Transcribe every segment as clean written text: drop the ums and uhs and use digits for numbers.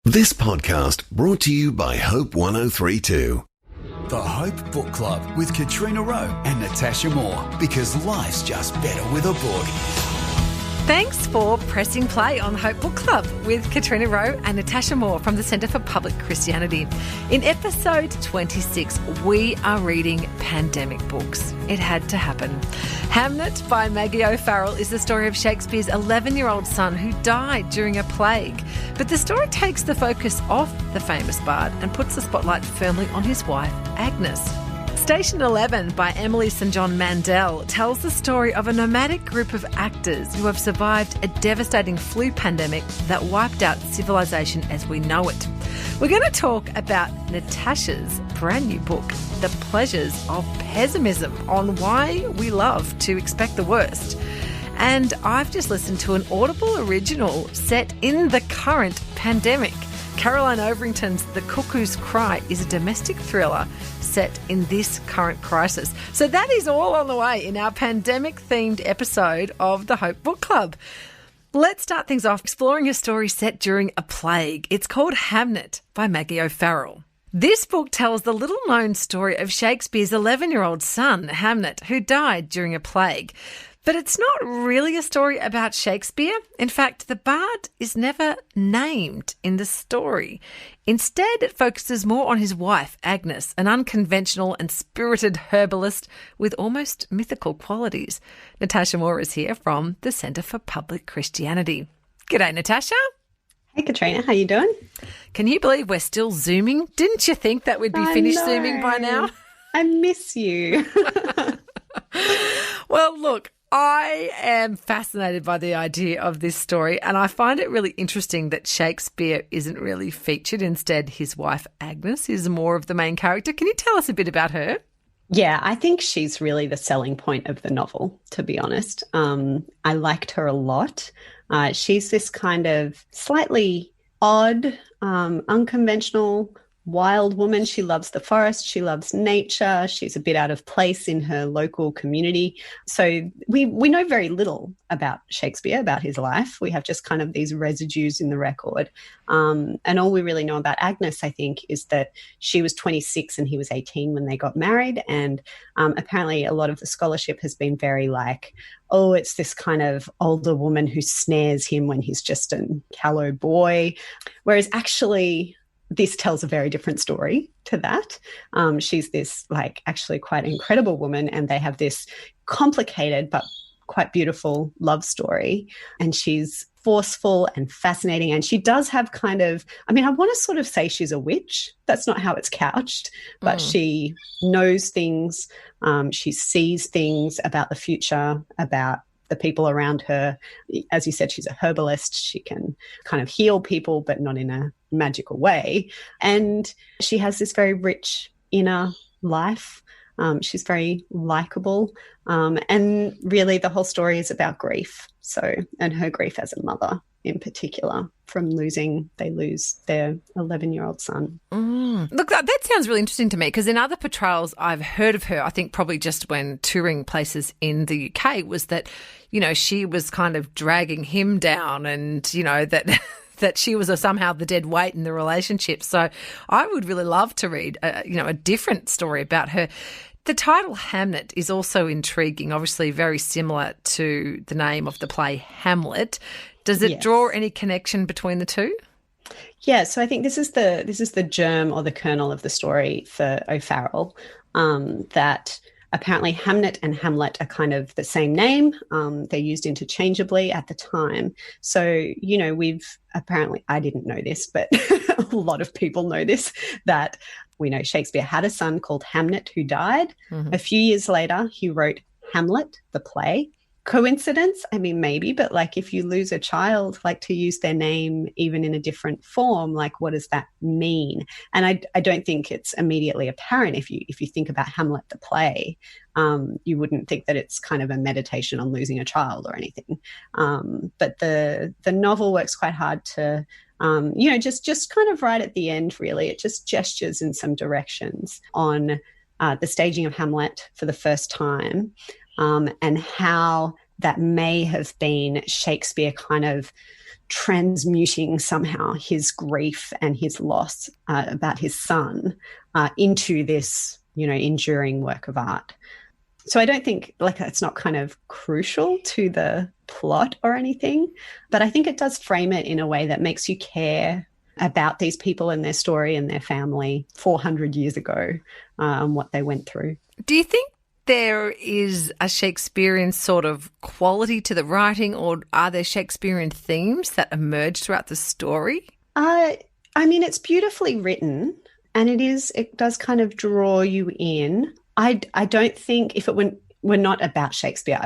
This podcast brought to you by Hope 1032. The Hope Book Club with Katrina Rowe and Natasha Moore, because life's just better with a book. Thanks for pressing play on the Hope Book Club with Katrina Rowe and Natasha Moore from the Centre for Public Christianity. In episode 26, we are reading pandemic books. It had to happen. Hamlet by Maggie O'Farrell is the story of Shakespeare's 11-year-old son who died during a plague. But the story takes the focus off the famous bard and puts the spotlight firmly on his wife, Agnes. Station 11 by Emily St John Mandel tells the story of a nomadic group of actors who have survived a devastating flu pandemic that wiped out civilization as we know it. We're going to talk about Natasha's brand new book, The Pleasures of Pessimism, on why we love to expect the worst. And I've just listened to an Audible original set in the current pandemic. Caroline Overington's The Cuckoo's Cry is a domestic thriller set in this current crisis. So that is all on the way in our pandemic-themed episode of the Hope Book Club. Let's start things off exploring a story set during a plague. It's called Hamlet by Maggie O'Farrell. This book tells the little-known story of Shakespeare's 11-year-old son, Hamlet, who died during a plague. But it's not really a story about Shakespeare. In fact, the bard is never named in the story. Instead, it focuses more on his wife, Agnes, an unconventional and spirited herbalist with almost mythical qualities. Natasha Moore is here from the Centre for Public Christianity. G'day, Natasha. Hey, Katrina. How you doing? Can you believe we're still Zooming? Didn't you think that we'd be finished Zooming by now? I miss you. Well, look, I am fascinated by the idea of this story, and I find it really interesting that Shakespeare isn't really featured. Instead, his wife Agnes is more of the main character. Can you tell us a bit about her? Yeah, I think she's really the selling point of the novel, to be honest. I liked her a lot. She's this kind of slightly odd, unconventional, wild woman. She loves the forest. She loves nature. She's a bit out of place in her local community. So we know very little about Shakespeare, about his life. We have just kind of these residues in the record. And all we really know about Agnes, I think, is that she was 26 and he was 18 when they got married. And apparently a lot of the scholarship has been very like, oh, it's this kind of older woman who snares him when he's just a callow boy. Whereas actually, this tells a very different story to that. She's this actually quite incredible woman, and they have this complicated but quite beautiful love story. And she's forceful and fascinating. And she does have I want to sort of say she's a witch. That's not how it's couched, but she knows things. She sees things about the future, about the people around her. As you said, she's a herbalist. She can kind of heal people, but not in a magical way. And she has this very rich inner life. She's very likable. And really the whole story is about grief. And her grief as a mother in particular, from they lose their 11-year-old son. Look, that sounds really interesting to me, because in other portrayals I've heard of her, I think probably just when touring places in the UK, was that, she was kind of dragging him down and, that that she was somehow the dead weight in the relationship. So I would really love to read, a different story about her. The title Hamlet is also intriguing, obviously very similar to the name of the play Hamlet. Does it draw any connection between the two? Yeah, so I think this is the germ or the kernel of the story for O'Farrell, that apparently Hamnet and Hamlet are kind of the same name. They're used interchangeably at the time. So, I didn't know this, but a lot of people know this, that we know Shakespeare had a son called Hamnet who died. Mm-hmm. A few years later, he wrote Hamlet, the play. Coincidence? I mean, maybe, but if you lose a child, to use their name even in a different form, what does that mean? And I don't think it's immediately apparent if you think about Hamlet, the play. You wouldn't think that it's kind of a meditation on losing a child or anything. But the novel works quite hard to, just kind of right at the end, really. It just gestures in some directions on the staging of Hamlet for the first time. And how that may have been Shakespeare kind of transmuting somehow his grief and his loss about his son into this, enduring work of art. So I don't think it's not kind of crucial to the plot or anything, but I think it does frame it in a way that makes you care about these people and their story and their family 400 years ago, and what they went through. Do you think there is a Shakespearean sort of quality to the writing, or are there Shakespearean themes that emerge throughout the story? It's beautifully written, and it does kind of draw you in. I don't think if it were not about Shakespeare,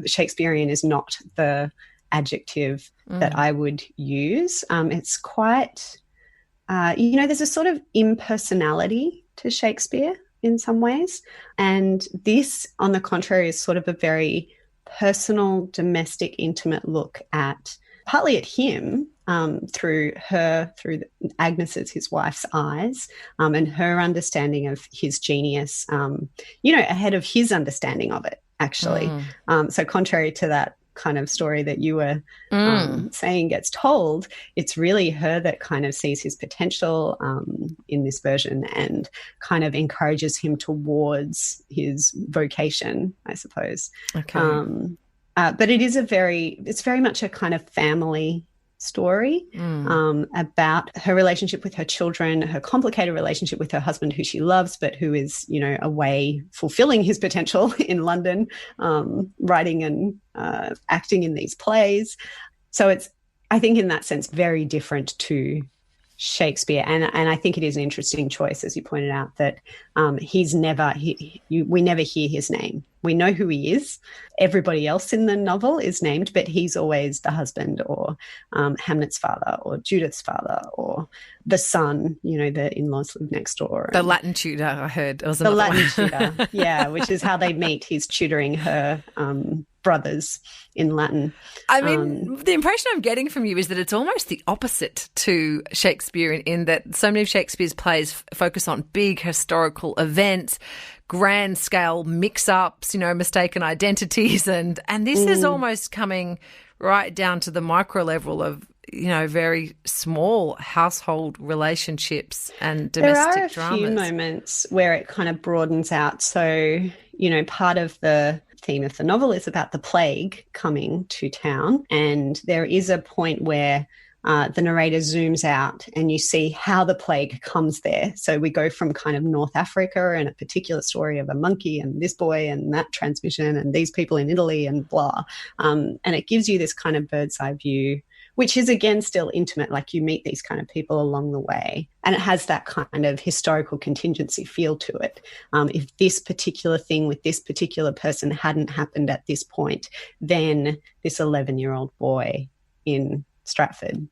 Shakespearean is not the adjective that I would use. It's quite, there's a sort of impersonality to Shakespeare in some ways. And this, on the contrary, is sort of a very personal, domestic, intimate look at, partly at him, through Agnes's, his wife's eyes, and her understanding of his genius, ahead of his understanding of it, actually. So contrary to that kind of story that you were saying gets told, it's really her that kind of sees his potential in this version and kind of encourages him towards his vocation, I suppose. Okay. But it's very much a kind of family story about her relationship with her children, her complicated relationship with her husband, who she loves, but who is, away fulfilling his potential in London, writing and acting in these plays. So it's, I think in that sense, very different to Shakespeare. And I think it is an interesting choice, as you pointed out, that we never hear his name. We know who he is. Everybody else in the novel is named, but he's always the husband, or Hamlet's father, or Judith's father, or the son, the in-laws live next door. The Latin tutor, I heard. The Latin tutor, yeah, which is how they meet. He's tutoring her brothers in Latin. I mean, the impression I'm getting from you is that it's almost the opposite to Shakespeare in that so many of Shakespeare's plays focus on big historical events, grand scale mix-ups, mistaken identities, and this is almost coming right down to the micro level of, very small household relationships and domestic dramas. There are a few moments where it kind of broadens out. So, part of the theme of the novel is about the plague coming to town, and there is a point where the narrator zooms out and you see how the plague comes there. So we go from kind of North Africa and a particular story of a monkey and this boy and that transmission and these people in Italy and blah. And it gives you this kind of bird's eye view, which is, again, still intimate. Like, you meet these kind of people along the way, and it has that kind of historical contingency feel to it. If this particular thing with this particular person hadn't happened at this point, then this 11-year-old boy in Stratford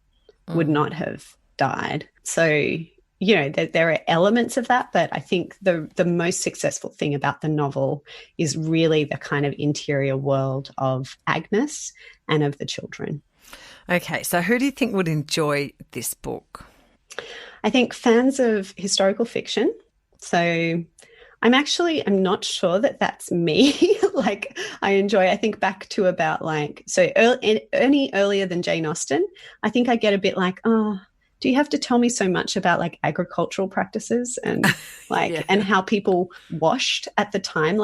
would not have died. So, there are elements of that, but I think the most successful thing about the novel is really the kind of interior world of Agnes and of the children. Okay, so who do you think would enjoy this book? I think fans of historical fiction. So I'm not sure that that's me. I think back to about any earlier than Jane Austen, I think I get a bit like, oh, do you have to tell me so much about agricultural practices and and how people washed at the time?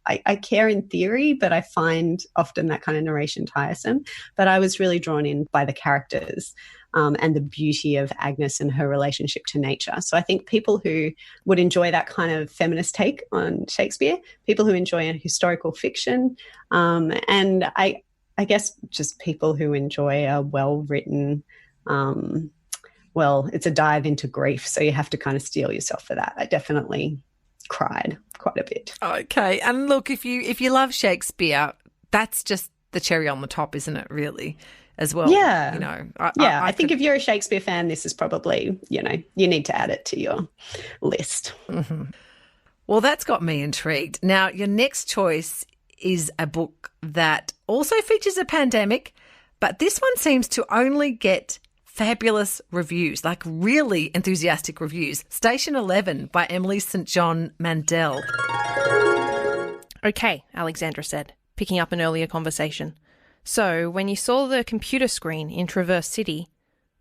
I care in theory, but I find often that kind of narration tiresome. But I was really drawn in by the characters and the beauty of Agnes and her relationship to nature. So I think people who would enjoy that kind of feminist take on Shakespeare, people who enjoy historical fiction, and I guess just people who enjoy a well-written, it's a dive into grief, so you have to kind of steel yourself for that. I definitely cried quite a bit. Okay. And look, if you love Shakespeare, that's just the cherry on the top, isn't it, really, as well? Yeah. I think if you're a Shakespeare fan, this is probably, you need to add it to your list. Mm-hmm. Well, that's got me intrigued. Now, your next choice is a book that also features a pandemic, but this one seems to only get fabulous reviews, really enthusiastic reviews. Station 11 by Emily St. John Mandel. Okay, Alexandra said. picking up an earlier conversation. So, when you saw the computer screen in Traverse City,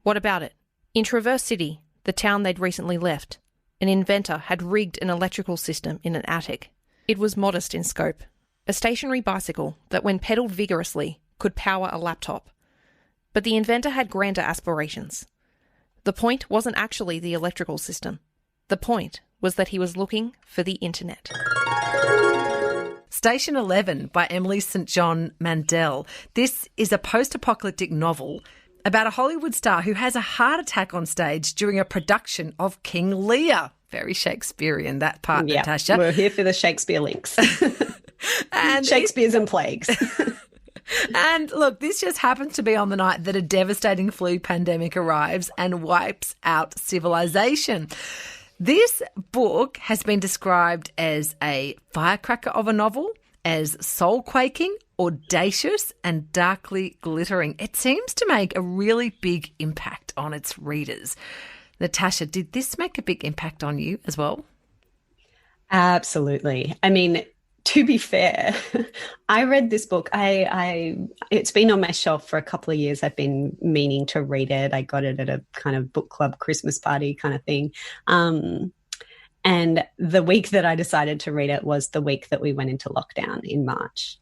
what about it? In Traverse City, the town they'd recently left, an inventor had rigged an electrical system in an attic. It was modest in scope, a stationary bicycle that, when pedalled vigorously, could power a laptop. But the inventor had grander aspirations. The point wasn't actually the electrical system. The point was that he was looking for the internet. Station 11 by Emily St. John Mandel. This is a post-apocalyptic novel about a Hollywood star who has a heart attack on stage during a production of King Lear. Very Shakespearean, that part, Yeah, Natasha. we're here for the Shakespeare links. And Shakespeare's and plagues. And look, this just happens to be on the night that a devastating flu pandemic arrives and wipes out civilization. This book has been described as a firecracker of a novel, as soul-quaking, audacious and darkly glittering. It seems to make a really big impact on its readers. Natasha, did this make a big impact on you as well? Absolutely. I mean, to be fair, I read this book. It's been on my shelf for a couple of years. I've been meaning to read it. I got it at a kind of book club Christmas party kind of thing. And the week that I decided to read it was the week that we went into lockdown in March,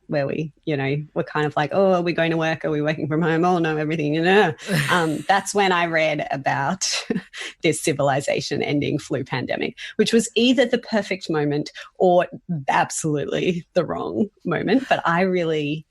where we, were kind of like, oh, are we going to work? Are we working from home? Oh, no, everything, That's when I read about this civilization-ending flu pandemic, which was either the perfect moment or absolutely the wrong moment. But I really...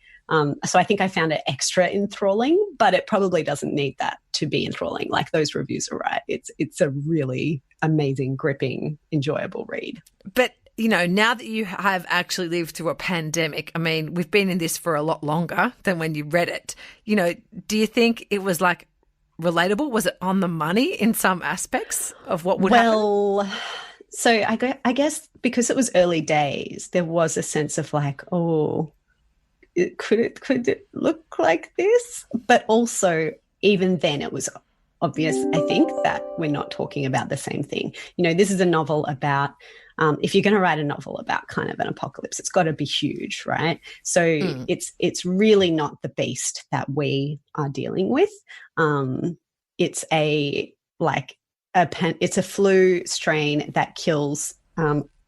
so I think I found it extra enthralling, but it probably doesn't need that to be enthralling. Like, those reviews are right. It's a really amazing, gripping, enjoyable read. But, now that you have actually lived through a pandemic, I mean, we've been in this for a lot longer than when you read it. Do you think it was like relatable? Was it on the money in some aspects of what would happen? So I guess because it was early days, there was a sense of like, oh, could it look like this? But also, even then, it was obvious, I think, that we're not talking about the same thing. This is a novel about, if you're going to write a novel about kind of an apocalypse, it's got to be huge, right? So it's really not the beast that we are dealing with. It's a flu strain that kills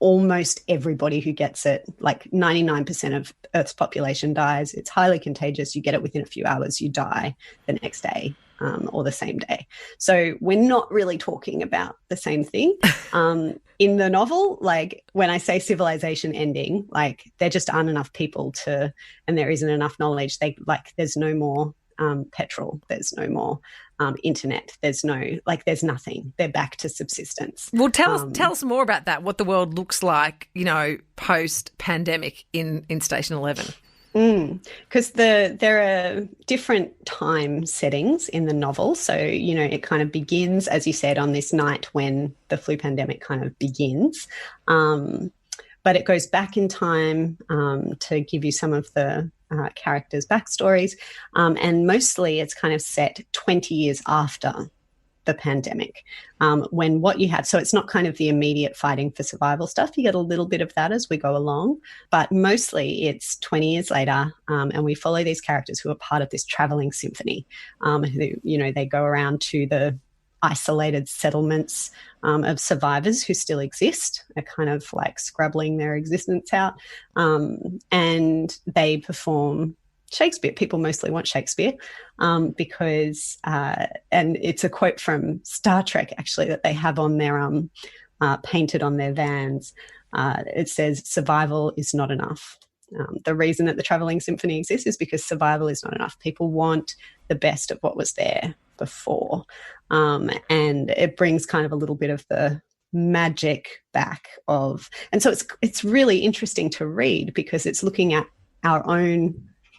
almost everybody who gets it. Like 99% of Earth's population dies. It's highly contagious. You get it within a few hours, you die the next day or the same day. So we're not really talking about the same thing. In the novel, like when I say civilization ending, like there just aren't enough people and there isn't enough knowledge. There's no more petrol. There's no more internet. There's nothing. They're back to subsistence. Well, tell us more about that, what the world looks like, post-pandemic in Station 11. Because there are different time settings in the novel. So, it kind of begins, as you said, on this night when the flu pandemic kind of begins. But it goes back in time to give you some of the characters' backstories. And mostly it's kind of set 20 years after the pandemic, when what you had, so it's not kind of the immediate fighting for survival stuff. You get a little bit of that as we go along, but mostly it's 20 years later, and we follow these characters who are part of this traveling symphony, who, they go around to the isolated settlements of survivors who still exist, are kind of like scrabbling their existence out, and they perform Shakespeare. People mostly want Shakespeare because, and it's a quote from Star Trek actually that they have on their painted on their vans. It says, "Survival is not enough." The reason that the Travelling Symphony exists is because survival is not enough. People want the best of what was there before, and it brings kind of a little bit of the magic back of, and so it's really interesting to read because it's looking at our own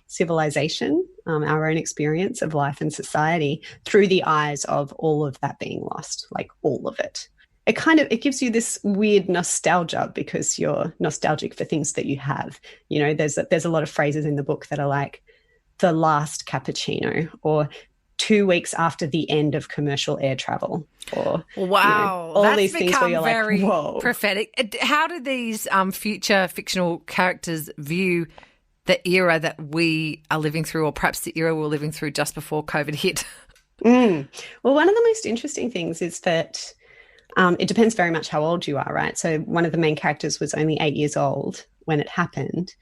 civilization, our own experience of life and society through the eyes of all of that being lost, like all of it. It gives you this weird nostalgia because you're nostalgic for things that you have. There's a lot of phrases in the book that are like the last cappuccino, or 2 weeks after the end of commercial air travel, or wow, all that's these things where you're very like, whoa, prophetic. How do these future fictional characters view the era that we are living through, or perhaps the era we were living through just before COVID hit? Well, one of the most interesting things is that it depends very much how old you are, right? So one of the main characters was only 8 years old when it happened.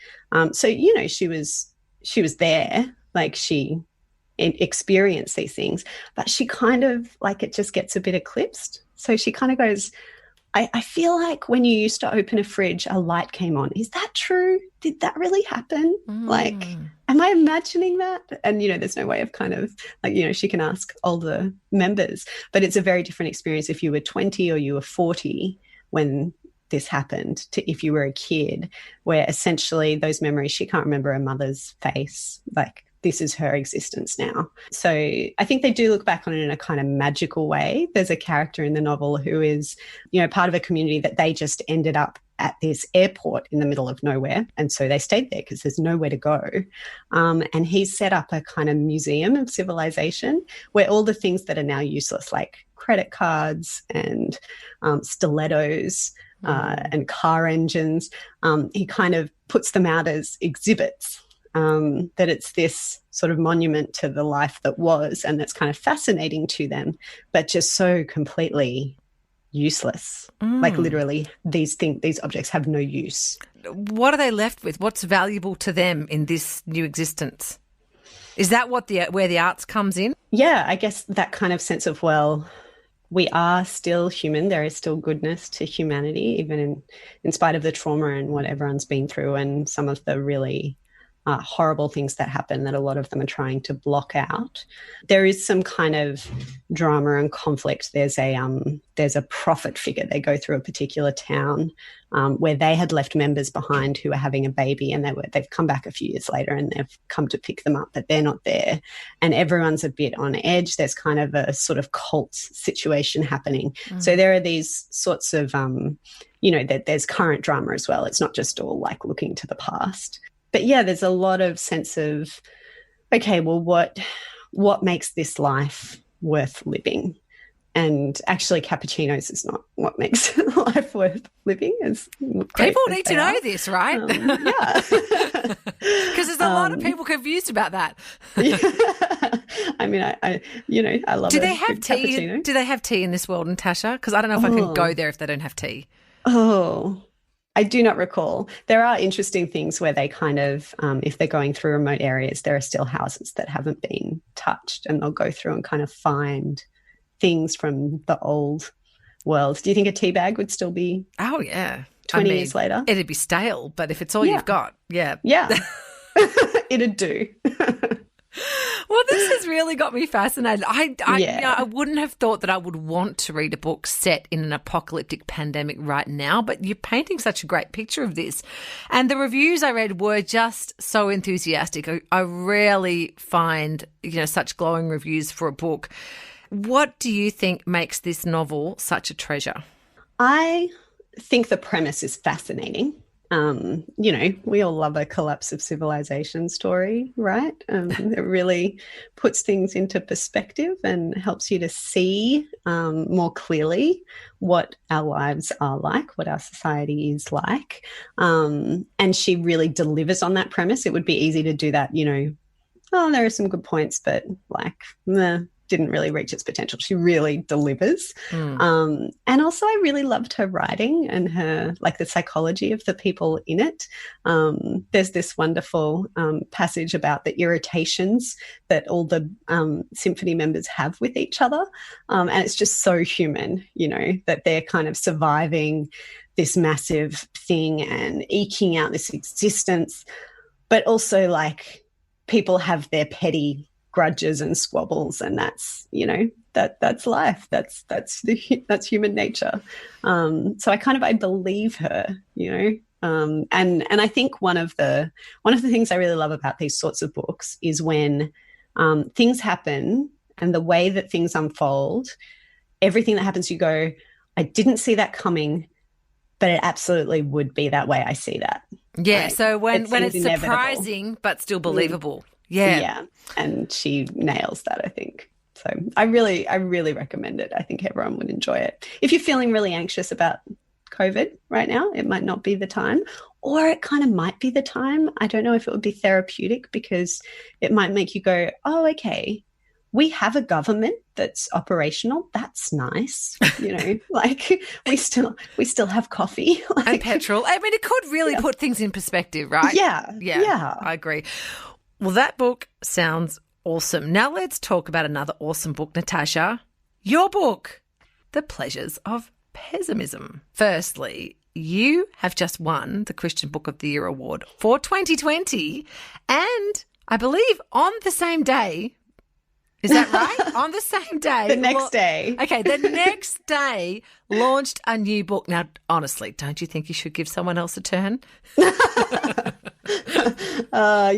So, you know, she was there, like she experienced these things, but she kind of, like, it just gets a bit eclipsed. So she kind of goes, I feel like when you used to open a fridge, a light came on. Is that true? Did that really happen? Like, am I imagining that? And, you know, there's no way of kind of, like, you know, she can ask older members, but it's a very different experience if you were 20 or you were 40 when this happened to if you were a kid, where essentially those memories, she can't remember her mother's face, like, this is her existence now. So I think they do look back on it in a kind of magical way. There's a character in the novel who is, you know, part of a community that they just ended up at this airport in the middle of nowhere. And so they stayed there because there's nowhere to go. And he's set up a kind of museum of civilization where all the things that are now useless, like credit cards and stilettos and car engines, he kind of puts them out as exhibits. That it's this sort of monument to the life that was, and that's kind of fascinating to them, but just so completely useless. Like, literally, these objects have no use. What are they left with? What's valuable to them in this new existence? Is that where the arts comes in? Yeah, I guess that kind of sense of, well, we are still human. There is still goodness to humanity, even in spite of the trauma and what everyone's been through, and some of the really horrible things that happen that a lot of them are trying to block out. There is some kind of drama and conflict. There's a prophet figure. They go through a particular town where they had left members behind who were having a baby, and they've come back a few years later and they've come to pick them up, but they're not there. And everyone's a bit on edge. There's kind of a sort of cult situation happening. So there are these sorts of, you know, there's current drama as well. It's not just all like looking to the past. But yeah, there's a lot of sense of, okay, well, what makes this life worth living? And actually, cappuccinos is not what makes life worth living. People need to know this, right? Yeah. Because there's a lot of people confused about that. Yeah. I mean, I love. Do they have tea? Cappuccino. Do they have tea in this world, Natasha? Because I don't know if I can go there if they don't have tea. Oh, I do not recall. There are interesting things where they kind of, if they're going through remote areas, there are still houses that haven't been touched, and they'll go through and kind of find things from the old world. Do you think a tea bag would still be? Oh, yeah. 20 years later? It'd be stale, but if it's all you've got, yeah. Yeah. It'd do. Well, this has really got me fascinated. I wouldn't have thought that I would want to read a book set in an apocalyptic pandemic right now, but you're painting such a great picture of this. And the reviews I read were just so enthusiastic. I rarely find, such glowing reviews for a book. What do you think makes this novel such a treasure? I think the premise is fascinating. We all love a collapse of civilization story, right? It really puts things into perspective and helps you to see more clearly what our lives are like, what our society is like. And she really delivers on that premise. It would be easy to do that, there are some good points, but didn't really reach its potential. She really delivers. And also I really loved her writing and her, the psychology of the people in it. There's this wonderful passage about the irritations that all the symphony members have with each other. And it's just so human, that they're kind of surviving this massive thing and eking out this existence. But also people have their petty grudges and squabbles, and that's that's life. That's human nature. So I believe her, and I think one of the things I really love about these sorts of books is when things happen and the way that things unfold, everything that happens, you go, I didn't see that coming, but it absolutely would be that way. I see that. Yeah. Right? So when it's inevitable. Surprising but still believable. Yeah. Yeah. And she nails that, I think. So I really recommend it. I think everyone would enjoy it. If you're feeling really anxious about COVID right now, it might not be the time. or it kind of might be the time. I don't know if it would be therapeutic because it might make you go, oh, okay, we have a government that's operational. That's nice. You know, like we still have coffee. Like, and petrol. I mean, it could really put things in perspective, right? Yeah. I agree. Well, that book sounds awesome. Now let's talk about another awesome book, Natasha. Your book, The Pleasures of Pessimism. Firstly, you have just won the Christian Book of the Year award for 2020, and I believe on the same day. Is that right? On the same day. The next day. Okay, the next day launched a new book. Now, honestly, don't you think you should give someone else a turn? You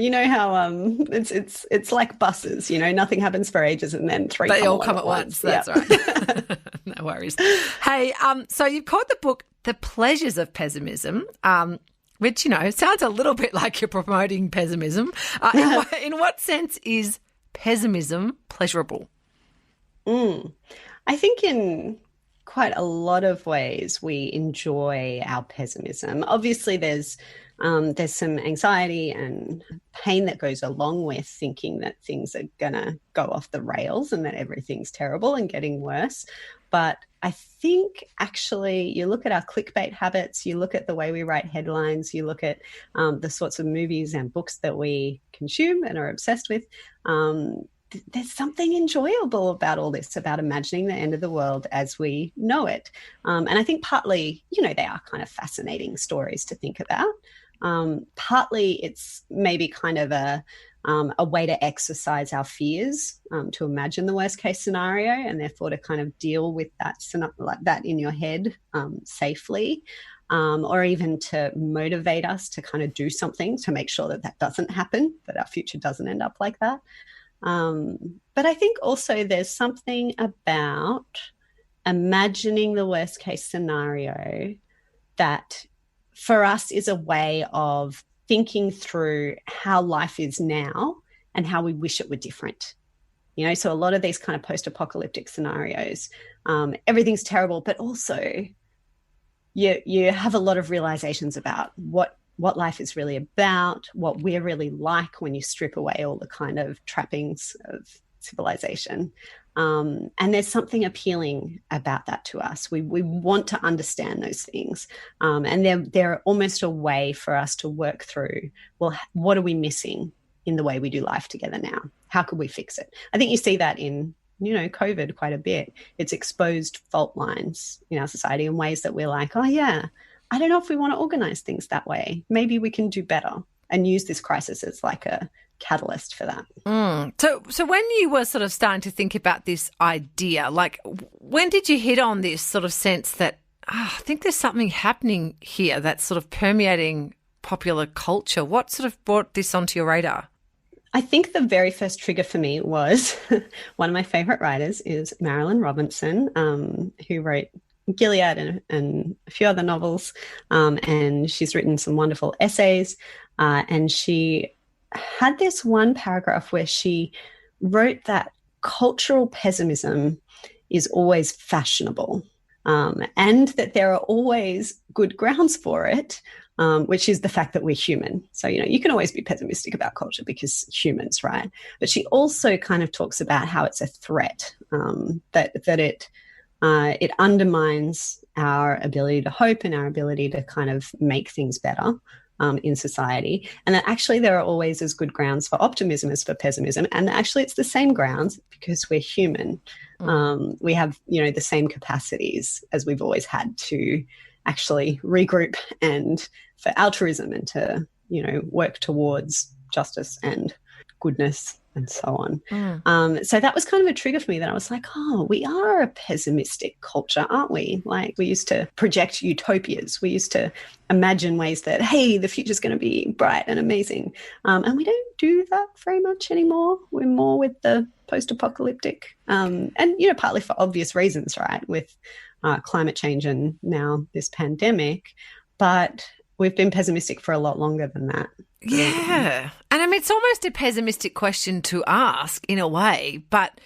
know how it's like buses, you know, nothing happens for ages and then three they come all come at once. That's right. No worries. Hey, so you've called the book The Pleasures of Pessimism, which, you know, sounds a little bit like you're promoting pessimism. In what sense is pessimism pleasurable? I think in quite a lot of ways we enjoy our pessimism. Obviously, there's some anxiety and pain that goes along with thinking that things are going to go off the rails and that everything's terrible and getting worse. But I think actually you look at our clickbait habits, you look at the way we write headlines, you look at the sorts of movies and books that we consume and are obsessed with. There's something enjoyable about all this, about imagining the end of the world as we know it. And I think partly, you know, they are kind of fascinating stories to think about. Partly it's maybe kind of a way to exercise our fears, to imagine the worst case scenario and therefore to kind of deal with that, like that in your head safely, or even to motivate us to kind of do something to make sure that that doesn't happen, that our future doesn't end up like that. But I think also there's something about imagining the worst case scenario that for us is a way of thinking through how life is now and how we wish it were different. You know, so a lot of these kind of post-apocalyptic scenarios, everything's terrible, but also you have a lot of realizations about what life is really about, what we're really like when you strip away all the kind of trappings of civilization. And there's something appealing about that to us. We want to understand those things. And they're almost a way for us to work through, well, what are we missing in the way we do life together now? How could we fix it? I think you see that in, you know, COVID quite a bit. It's exposed fault lines in our society in ways that we're like, oh yeah, I don't know if we want to organize things that way. Maybe we can do better and use this crisis as like a catalyst for that. So when you were sort of starting to think about this idea, like when did you hit on this sort of sense that, I think there's something happening here that's sort of permeating popular culture? What sort of brought this onto your radar? I think the very first trigger for me was one of my favorite writers is Marilynne Robinson, who wrote Gilead and a few other novels, and she's written some wonderful essays, and she had this one paragraph where she wrote that cultural pessimism is always fashionable, and that there are always good grounds for it, which is the fact that we're human. So, you know, you can always be pessimistic about culture because humans, right? But she also kind of talks about how it's a threat, that it undermines our ability to hope and our ability to kind of make things better in society. And that actually there are always as good grounds for optimism as for pessimism. And actually it's the same grounds because we're human. We have, you know, the same capacities as we've always had to actually regroup and for altruism and to, you know, work towards justice and goodness and so on. So that was kind of a trigger for me that I was like, oh, we are a pessimistic culture, aren't we? Like we used to project utopias. We used to imagine ways that, hey, the future's going to be bright and amazing. And we don't do that very much anymore. We're more with the post-apocalyptic and, you know, partly for obvious reasons, right, with climate change and now this pandemic. But we've been pessimistic for a lot longer than that. Yeah. And I mean, it's almost a pessimistic question to ask in a way, but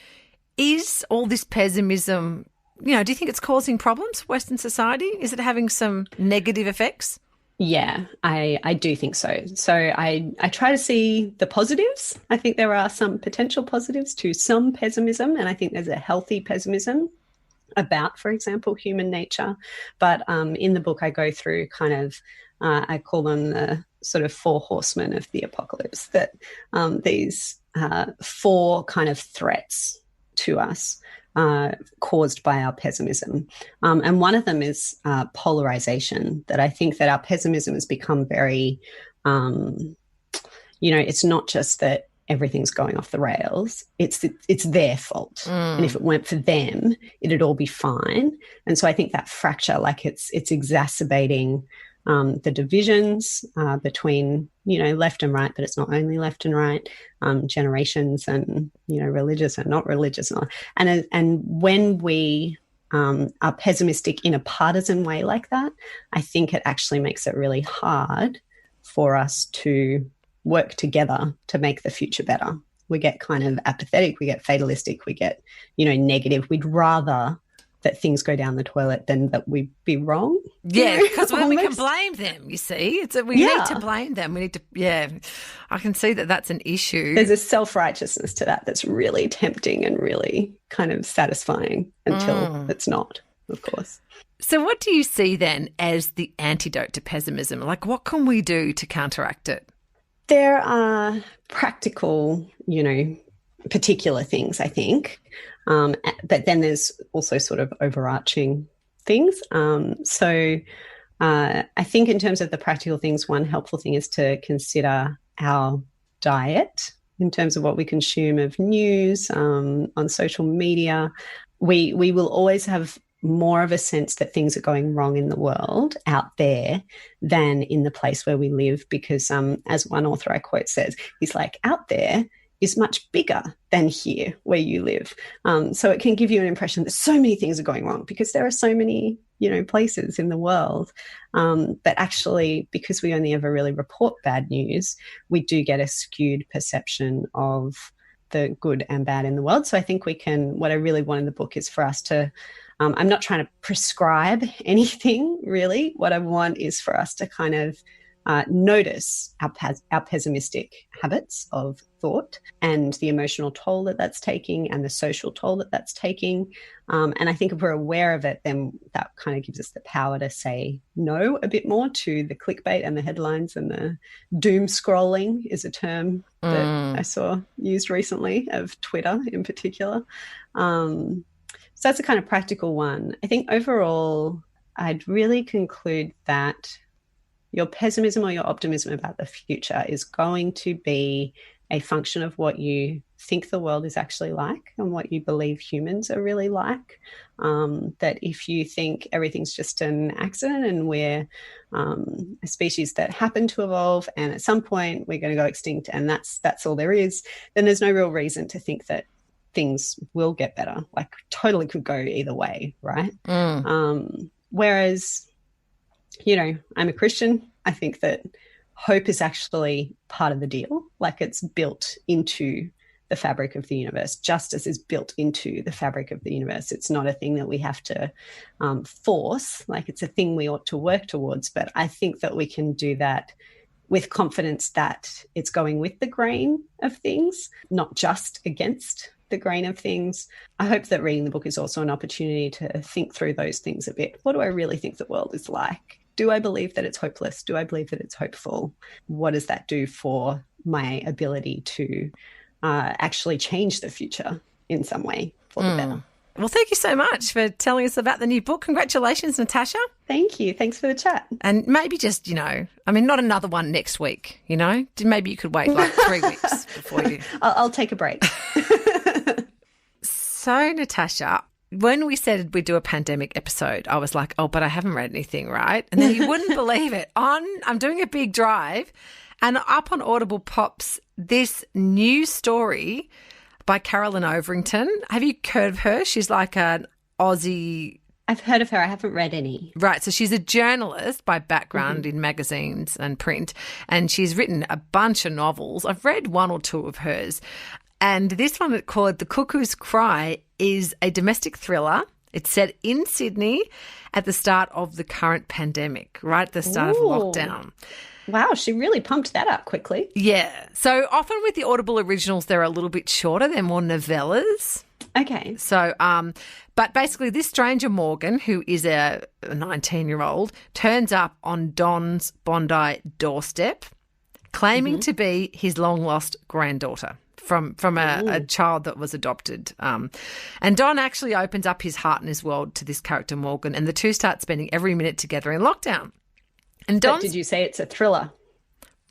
is all this pessimism, you know, do you think it's causing problems for Western society? Is it having some negative effects? Yeah, I do think so. So I try to see the positives. I think there are some potential positives to some pessimism, and I think there's a healthy pessimism about, for example, human nature. But in the book, I go through kind of, I call them the sort of four horsemen of the apocalypse, that these four kind of threats to us caused by our pessimism. And one of them is polarization, that I think that our pessimism has become very, it's not just that everything's going off the rails, it's their fault. And if it weren't for them, it'd all be fine. And so I think that fracture, like it's exacerbating the divisions between, left and right, but it's not only left and right, generations and, religious and not religious. And when we are pessimistic in a partisan way like that, I think it actually makes it really hard for us to work together to make the future better. We get kind of apathetic, we get fatalistic, we get, negative. We'd rather that things go down the toilet than that we be wrong. Yeah, because we can blame them, you see. We need to blame them. We need to, I can see that that's an issue. There's a self-righteousness to that that's really tempting and really kind of satisfying until it's not, of course. So what do you see then as the antidote to pessimism? Like, what can we do to counteract it? There are practical, particular things, I think. But then there's also sort of overarching things. So I think in terms of the practical things, one helpful thing is to consider our diet in terms of what we consume of news on social media. We will always have more of a sense that things are going wrong in the world out there than in the place where we live, because as one author I quote says, he's like, out there is much bigger than here where you live. So it can give you an impression that so many things are going wrong because there are so many, places in the world. But actually, because we only ever really report bad news, we do get a skewed perception of the good and bad in the world. So I think what I really want in the book is for us to, I'm not trying to prescribe anything really. What I want is for us to kind of notice our pessimistic habits of thought and the emotional toll that that's taking and the social toll that that's taking. And I think if we're aware of it, then that kind of gives us the power to say no a bit more to the clickbait and the headlines, and the doom scrolling is a term that I saw used recently of Twitter in particular. So that's a kind of practical one. I think overall, I'd really conclude that your pessimism or your optimism about the future is going to be a function of what you think the world is actually like and what you believe humans are really like. That if you think everything's just an accident and we're a species that happened to evolve and at some point we're going to go extinct and that's all there is, then there's no real reason to think that things will get better. Like, totally could go either way, right? Whereas, I'm a Christian. I think that hope is actually part of the deal. Like, it's built into the fabric of the universe. Justice is built into the fabric of the universe. It's not a thing that we have to force. Like, it's a thing we ought to work towards. But I think that we can do that with confidence that it's going with the grain of things, not just against the grain of things. I hope that reading the book is also an opportunity to think through those things a bit. What do I really think the world is like? Do I believe that it's hopeless? Do I believe that it's hopeful? What does that do for my ability to actually change the future in some way for the better? Well, thank you so much for telling us about the new book. Congratulations, Natasha. Thank you. Thanks for the chat. And maybe just, not another one next week, Maybe you could wait like 3 weeks before you... I'll take a break. So, Natasha, when we said we'd do a pandemic episode, I was like, but I haven't read anything, right? And then you wouldn't believe it. I'm doing a big drive and up on Audible pops this new story by Carolyn Overington. Have you heard of her? She's like an Aussie... I've heard of her. I haven't read any. Right. So she's a journalist by background in magazines and print, and she's written a bunch of novels. I've read one or two of hers. And this one called The Cuckoo's Cry is a domestic thriller It's set in Sydney at the start of the current pandemic, right at the start of lockdown. Wow, she really pumped that up quickly. Yeah. So often with the Audible originals, they're a little bit shorter. They're more novellas. Okay. So, but basically this stranger Morgan, who is a 19-year-old, turns up on Don's Bondi doorstep claiming to be his long-lost granddaughter from a child that was adopted. And Don actually opens up his heart and his world to this character Morgan, and the two start spending every minute together in lockdown. And But did you say it's a thriller?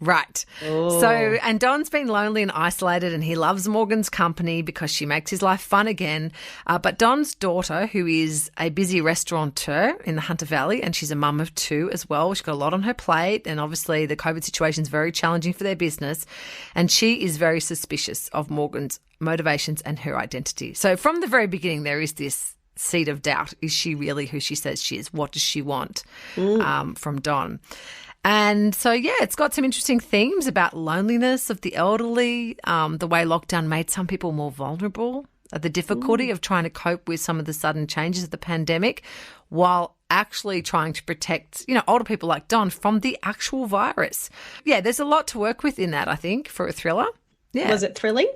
Right. So, and Don's been lonely and isolated, and he loves Morgan's company because she makes his life fun again. But Don's daughter, who is a busy restaurateur in the Hunter Valley, and she's a mum of 2 as well. She's got a lot on her plate, and obviously the COVID situation is very challenging for their business. And she is very suspicious of Morgan's motivations and her identity. So from the very beginning, there is this seed of doubt. Is she really who she says she is? What does she want from Don? And so, yeah, it's got some interesting themes about loneliness of the elderly, the way lockdown made some people more vulnerable, the difficulty of trying to cope with some of the sudden changes of the pandemic while actually trying to protect, older people like Don from the actual virus. Yeah, there's a lot to work with in that, I think, for a thriller. Yeah. Was it thrilling?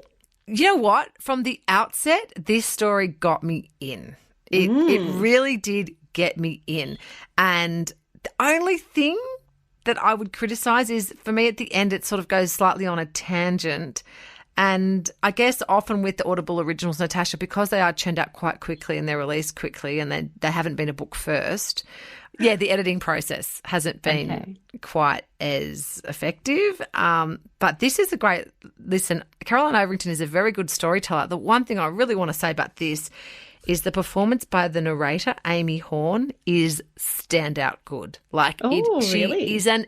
You know what? From the outset, this story got me in. It really did get me in. And the only thing that I would criticise is, for me, at the end, it sort of goes slightly on a tangent. And I guess often with the Audible originals, Natasha, because they are churned out quite quickly and they're released quickly and they haven't been a book first, the editing process hasn't been quite as effective. But this is a great listen. Caroline Overington is a very good storyteller. The one thing I really want to say about this is the performance by the narrator, Amy Horn, is standout good. She is an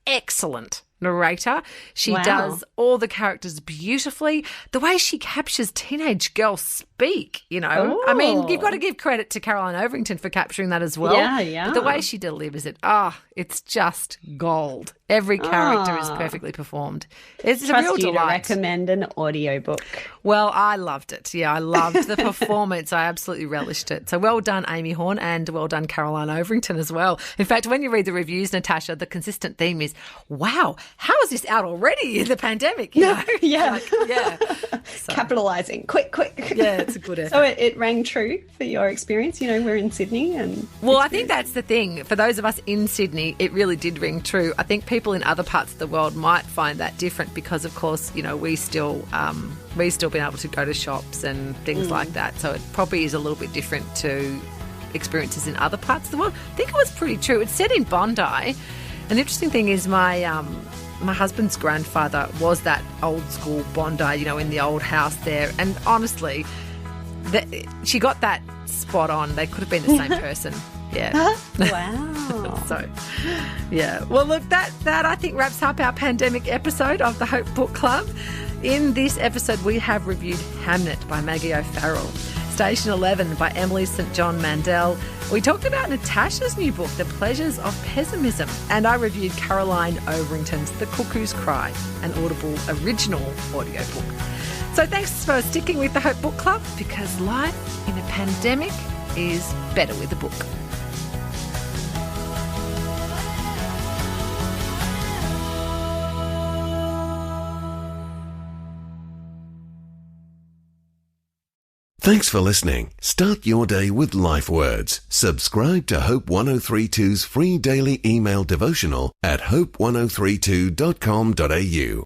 excellent narrator. She does all the characters beautifully. The way she captures teenage girls speak, I mean, you've got to give credit to Caroline Overington for capturing that as well. Yeah. But the way she delivers it, it's just gold. Every character is perfectly performed. It's a real delight. To recommend an audiobook. Well, I loved it. Yeah, I loved the performance. I absolutely relished it. So well done, Amy Horn, and well done, Caroline Overington as well. In fact, when you read the reviews, Natasha, the consistent theme is, wow, how is this out already in the pandemic? Yeah. So, capitalising. Quick. Yeah, it's a good effort. So it rang true for your experience? We're in Sydney and... Well, I think that's the thing. For those of us in Sydney, it really did ring true. I think people in other parts of the world might find that different because, of course, we still been able to go to shops and things like that. So it probably is a little bit different to experiences in other parts of the world. I think it was pretty true. It's set in Bondi. And the interesting thing is my husband's grandfather was that old school Bondi, in the old house there. And honestly, she got that spot on. They could have been the same person. Yeah. Wow. So, yeah. Well, look, that I think wraps up our pandemic episode of the Hope Book Club. In this episode, we have reviewed Hamnet by Maggie O'Farrell, Station 11 by Emily St. John Mandel. We talked about Natasha's new book, The Pleasures of Pessimism, and I reviewed Caroline Overington's The Cuckoo's Cry, an Audible original audiobook. So thanks for sticking with the Hope Book Club, because life in a pandemic is better with a book. Thanks for listening. Start your day with life words. Subscribe to Hope 1032's free daily email devotional at hope1032.com.au.